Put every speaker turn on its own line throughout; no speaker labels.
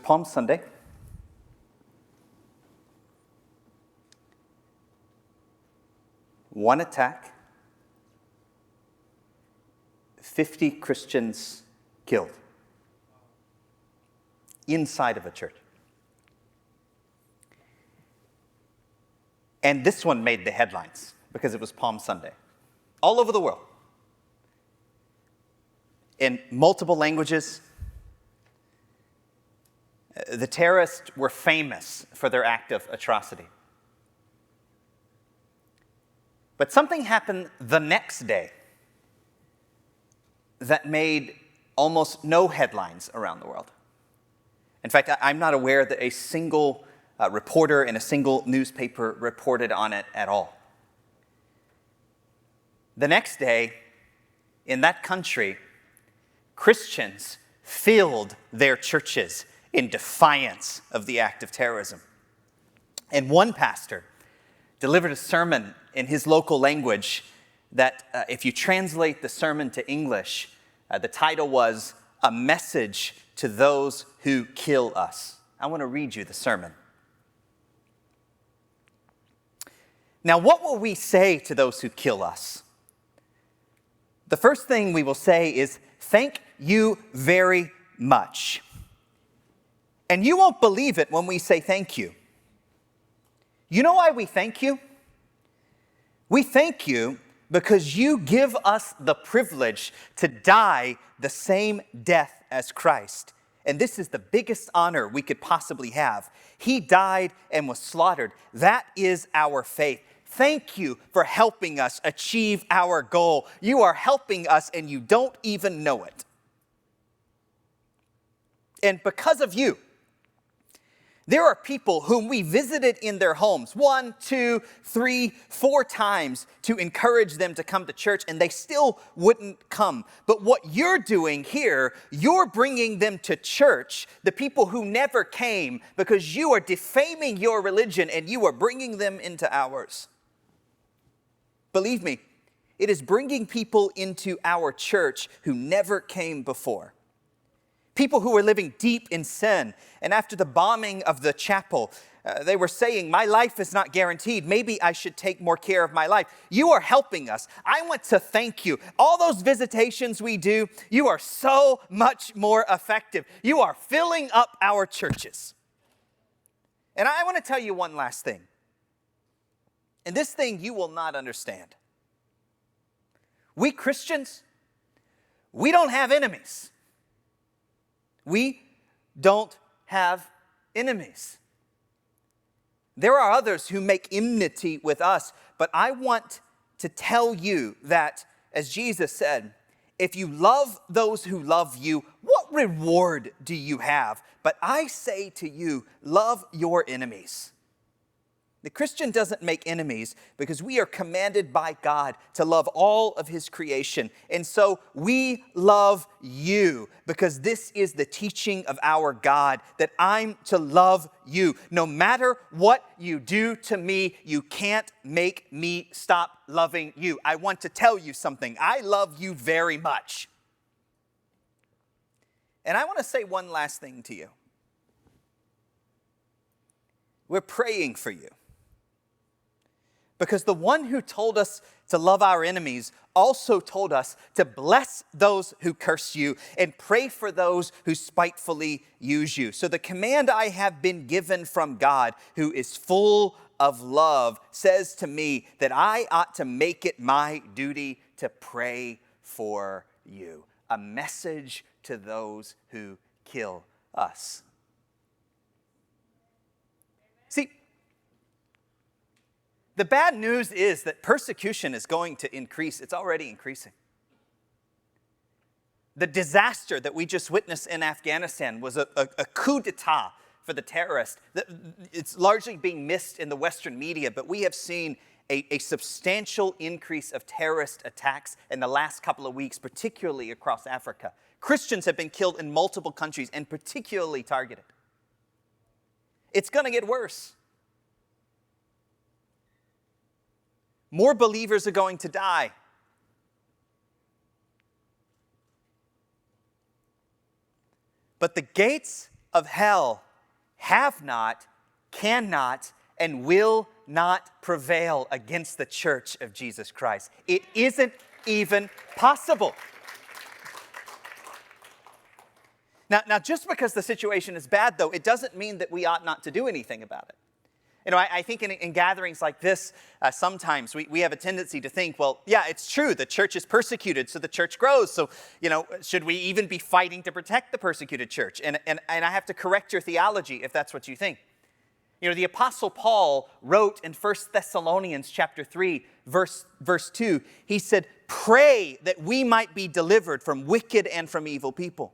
Palm Sunday. One attack, 50 Christians killed inside of a church. And this one made the headlines because it was Palm Sunday. All over the world. In multiple languages. The terrorists were famous for their act of atrocity. But something happened the next day that made almost no headlines around the world. In fact, I'm not aware that a single reporter in a single newspaper reported on it at all. The next day, in that country, Christians filled their churches in defiance of the act of terrorism. And one pastor delivered a sermon in his local language that, if you translate the sermon to English, the title was, "A Message to Those Who Kill Us." I want to read you the sermon. Now, what will we say to those who kill us? The first thing we will say is, "Thank you very much." And you won't believe it when we say thank you. You know why we thank you? We thank you because you give us the privilege to die the same death as Christ. And this is the biggest honor we could possibly have. He died and was slaughtered. That is our faith. Thank you for helping us achieve our goal. You are helping us and you don't even know it. And because of you, there are people whom we visited in their homes 1, 2, 3, 4 times to encourage them to come to church, and they still wouldn't come. But what you're doing here, you're bringing them to church, the people who never came, because you are defaming your religion and you are bringing them into ours. Believe me, it is bringing people into our church who never came before. People who were living deep in sin. And after the bombing of the chapel, they were saying, "My life is not guaranteed. Maybe I should take more care of my life." You are helping us. I want to thank you. All those visitations we do, you are so much more effective. You are filling up our churches. And I want to tell you one last thing. And this thing you will not understand. We Christians, we don't have enemies. We don't have enemies. There are others who make enmity with us, but I want to tell you that, as Jesus said, if you love those who love you, what reward do you have? But I say to you, love your enemies. The Christian doesn't make enemies because we are commanded by God to love all of His creation. And so we love you because this is the teaching of our God, that I'm to love you. No matter what you do to me, you can't make me stop loving you. I want to tell you something. I love you very much. And I want to say one last thing to you. We're praying for you. Because the one who told us to love our enemies also told us to bless those who curse you and pray for those who spitefully use you. So the command I have been given from God, who is full of love, says to me that I ought to make it my duty to pray for you. A message to those who kill us. See, the bad news is that persecution is going to increase. It's already increasing. The disaster that we just witnessed in Afghanistan was a coup d'etat for the terrorists. It's largely being missed in the Western media, but we have seen a substantial increase of terrorist attacks in the last couple of weeks, particularly across Africa. Christians have been killed in multiple countries and particularly targeted. It's going to get worse. More believers are going to die. But the gates of hell have not, cannot, and will not prevail against the church of Jesus Christ. It isn't even possible. Now, just because the situation is bad, though, it doesn't mean that we ought not to do anything about it. You know, I think in gatherings like this, sometimes we have a tendency to think, well, yeah, it's true, the church is persecuted, so the church grows. So, you know, should we even be fighting to protect the persecuted church? And I have to correct your theology if that's what you think. You know, the Apostle Paul wrote in 1 Thessalonians chapter 3, verse 2, he said, pray that we might be delivered from wicked and from evil people.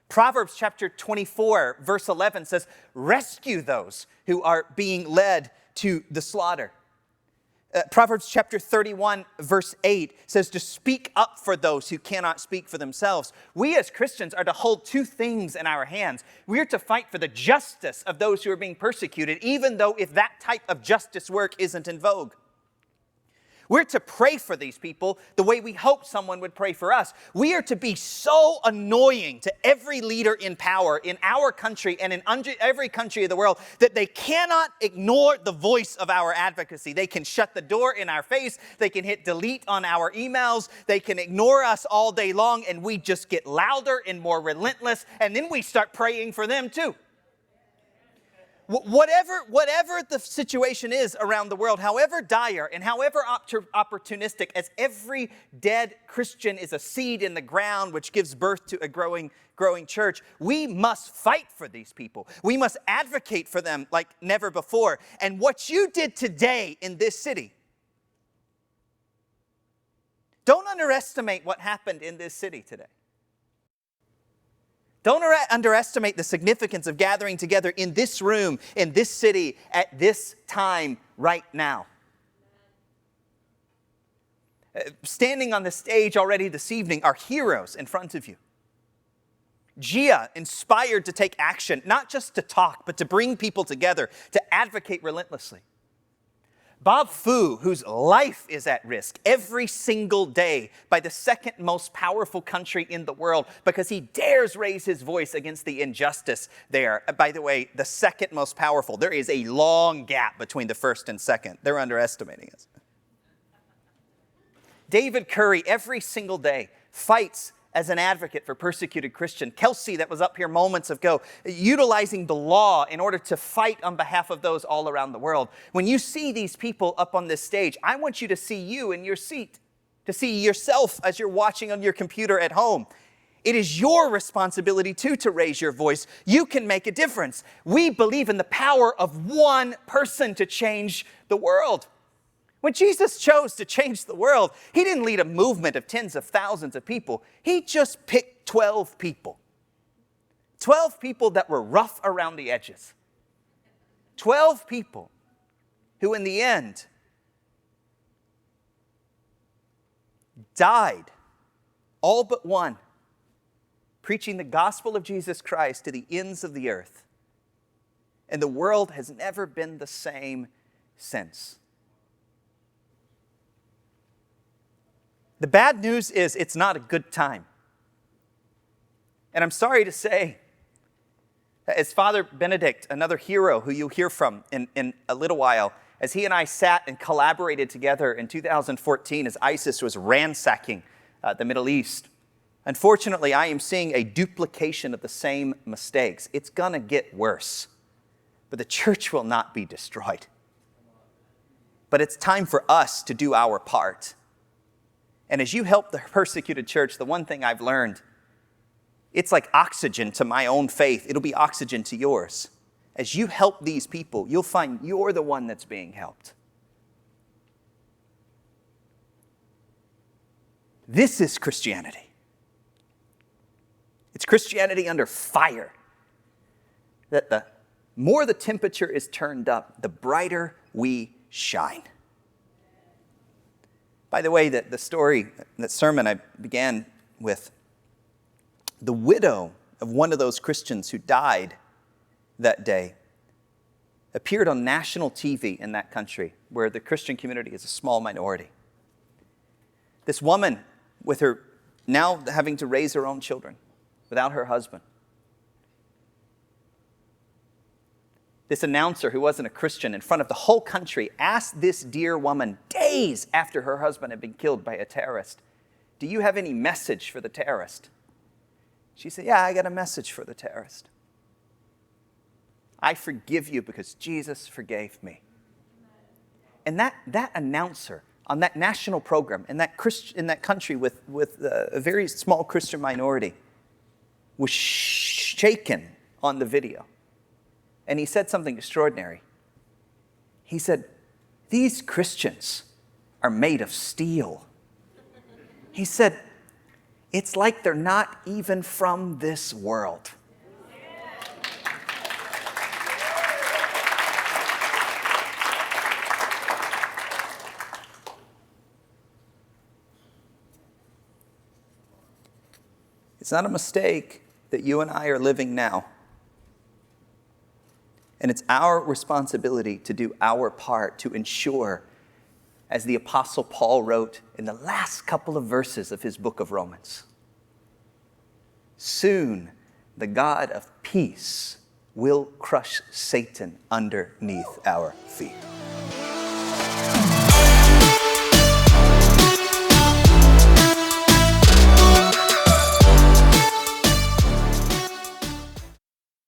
Proverbs chapter 24, verse 11 says, rescue those who are being led to the slaughter. Proverbs chapter 31, verse 8 says to speak up for those who cannot speak for themselves. We as Christians are to hold two things in our hands. We are to fight for the justice of those who are being persecuted, even though if that type of justice work isn't in vogue. We're to pray for these people the way we hope someone would pray for us. We are to be so annoying to every leader in power in our country and in every country of the world that they cannot ignore the voice of our advocacy. They can shut the door in our face. They can hit delete on our emails. They can ignore us all day long, and we just get louder and more relentless, and then we start praying for them too. Whatever the situation is around the world, however dire and however opportunistic, as every dead Christian is a seed in the ground which gives birth to a growing church, we must fight for these people. We must advocate for them like never before. And what you did today in this city, don't underestimate what happened in this city today. Don't underestimate the significance of gathering together in this room, in this city, at this time, right now. Standing on the stage already this evening are heroes in front of you. Gia, inspired to take action, not just to talk, but to bring people together, to advocate relentlessly. Bob Fu, whose life is at risk every single day by the second most powerful country in the world because he dares raise his voice against the injustice there. By the way, the second most powerful. There is a long gap between the first and second. They're underestimating us. David Curry, every single day, fights as an advocate for persecuted Christians. Kelsey, that was up here moments ago, utilizing the law in order to fight on behalf of those all around the world. When you see these people up on this stage, I want you to see you in your seat, to see yourself as you're watching on your computer at home. It is your responsibility too to raise your voice. You can make a difference. We believe in the power of one person to change the world. When Jesus chose to change the world, he didn't lead a movement of tens of thousands of people. He just picked 12 people. 12 people that were rough around the edges. 12 people who in the end died, all but one, preaching the gospel of Jesus Christ to the ends of the earth. And the world has never been the same since. The bad news is it's not a good time. And I'm sorry to say, as Father Benedict, another hero who you'll hear from in a little while, as he and I sat and collaborated together in 2014 as ISIS was ransacking the Middle East, unfortunately, I am seeing a duplication of the same mistakes. It's going to get worse, but the church will not be destroyed. But it's time for us to do our part. And as you help the persecuted church, the one thing I've learned, it's like oxygen to my own faith. It'll be oxygen to yours. As you help these people, you'll find you're the one that's being helped. This is Christianity. It's Christianity under fire. That the more the temperature is turned up, the brighter we shine. By the way, that sermon I began with, the widow of one of those Christians who died that day appeared on national TV in that country where the Christian community is a small minority. This woman, with her now having to raise her own children without her husband, This announcer who wasn't a Christian in front of the whole country asked this dear woman days after her husband had been killed by a terrorist, "Do you have any message for the terrorist?" She said, "Yeah, I got a message for the terrorist. I forgive you because Jesus forgave me." And that announcer on that national program in that country with a very small Christian minority was shaken on the video. And he said something extraordinary. He said, "These Christians are made of steel." He said, "It's like they're not even from this world." It's not a mistake that you and I are living now. And it's our responsibility to do our part to ensure, as the Apostle Paul wrote in the last couple of verses of his book of Romans, "Soon the God of peace will crush Satan underneath our feet."